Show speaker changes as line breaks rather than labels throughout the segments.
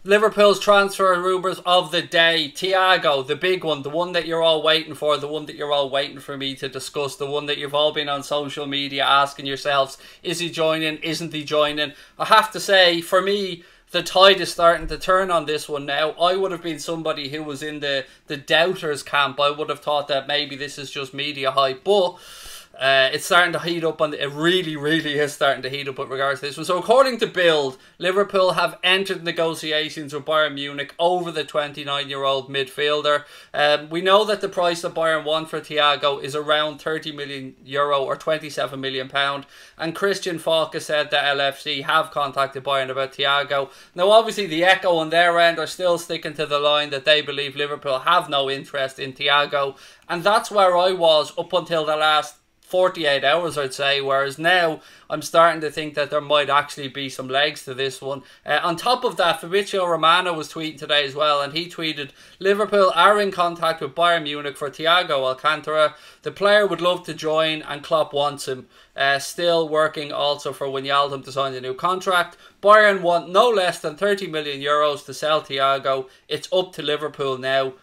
Liverpool's transfer rumours of the day. Thiago, the big one, the one that you're all waiting for, the one that you're all waiting for me to discuss, the one that you've all been on social media asking yourselves, is he joining, isn't he joining? I have to say, for me, the tide is starting to turn on this one now. I would have been somebody who was in the doubters camp. I would have thought that maybe this is just media hype, but it's starting to heat up. It really is starting to heat up with regards to this one. So according to Bild, Liverpool have entered negotiations with Bayern Munich over the 29-year-old midfielder. We know that the price that Bayern want for Thiago is around €30 million or £27 million. And Christian Falk has said that LFC have contacted Bayern about Thiago. Now obviously the echo on their end are still sticking to the line that they believe Liverpool have no interest in Thiago. And that's where I was up until the last 48 hours, I'd say, whereas now I'm starting to think that there might actually be some legs to this one. On top of that, Fabrizio Romano was tweeting today as well, and he tweeted, Liverpool are in contact with Bayern Munich for Thiago Alcantara. The player would love to join and Klopp wants him. Still working also for Wijnaldum to sign a new contract. Bayern want no less than €30 million to sell Thiago. It's up to Liverpool now. ...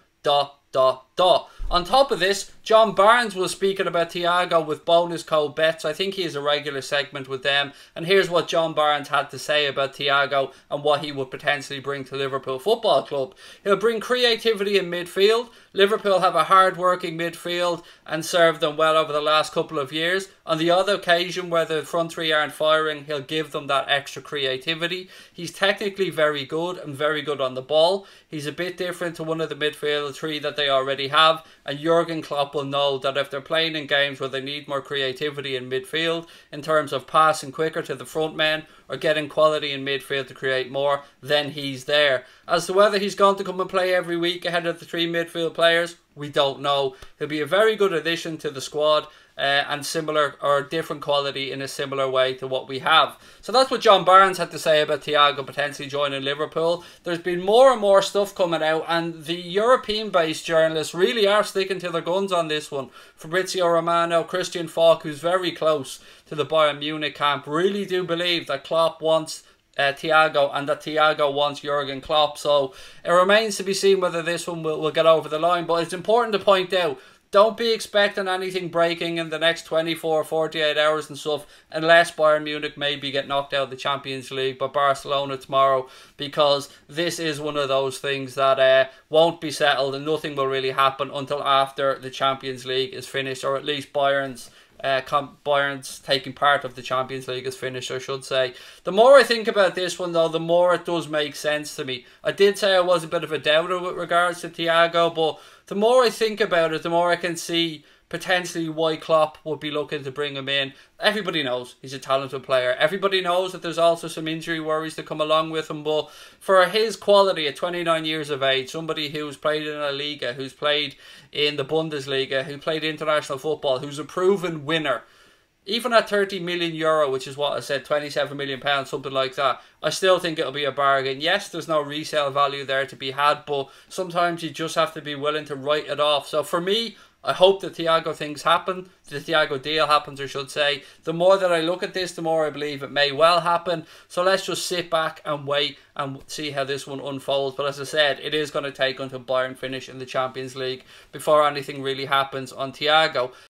On top of this, John Barnes was speaking about Thiago with bonus code bets. I think he has a regular segment with them. And here's what John Barnes had to say about Thiago and what he would potentially bring to Liverpool Football Club. He'll bring creativity in midfield. Liverpool have a hard-working midfield and served them well over the last couple of years. On the other occasion where the front three aren't firing, he'll give them that extra creativity. He's technically very good and very good on the ball. He's a bit different to one of the midfield three that they already have. And Jurgen Klopp will know that if they're playing in games where they need more creativity in midfield, in terms of passing quicker to the front men or getting quality in midfield to create more, then he's there. As to whether he's going to come and play every week ahead of the three midfield players, we don't know. He'll be a very good addition to the squad. And similar or different quality in a similar way to what we have. So that's what John Barnes had to say about Thiago potentially joining Liverpool. There's been more and more stuff coming out, and the European-based journalists really are sticking to their guns on this one. Fabrizio Romano, Christian Falk, who's very close to the Bayern Munich camp, really do believe that Klopp wants Thiago and that Thiago wants Jurgen Klopp. So it remains to be seen whether this one will get over the line. But it's important to point out, don't be expecting anything breaking in the next 24 or 48 hours and stuff unless Bayern Munich maybe get knocked out of the Champions League by Barcelona tomorrow, because this is one of those things that won't be settled and nothing will really happen until after the Champions League is finished, or at least Bayern's taking part of the Champions League is finished, I should say. The more I think about this one though, the more it does make sense to me. I did say I was a bit of a doubter with regards to Thiago, but the more I think about it, the more I can see potentially why Klopp would be looking to bring him in. Everybody knows he's a talented player. Everybody knows that there's also some injury worries that come along with him. But for his quality at 29 years of age, somebody who's played in La Liga, who's played in the Bundesliga, who played international football, who's a proven winner, even at €30 million, which is what I said, £27 million, something like that, I still think it'll be a bargain. Yes, there's no resale value there to be had, but sometimes you just have to be willing to write it off. So for me, I hope the Thiago things happen, the Thiago deal happens, I should say. The more that I look at this, the more I believe it may well happen. So let's just sit back and wait and see how this one unfolds. But as I said, it is going to take until Bayern finish in the Champions League before anything really happens on Thiago.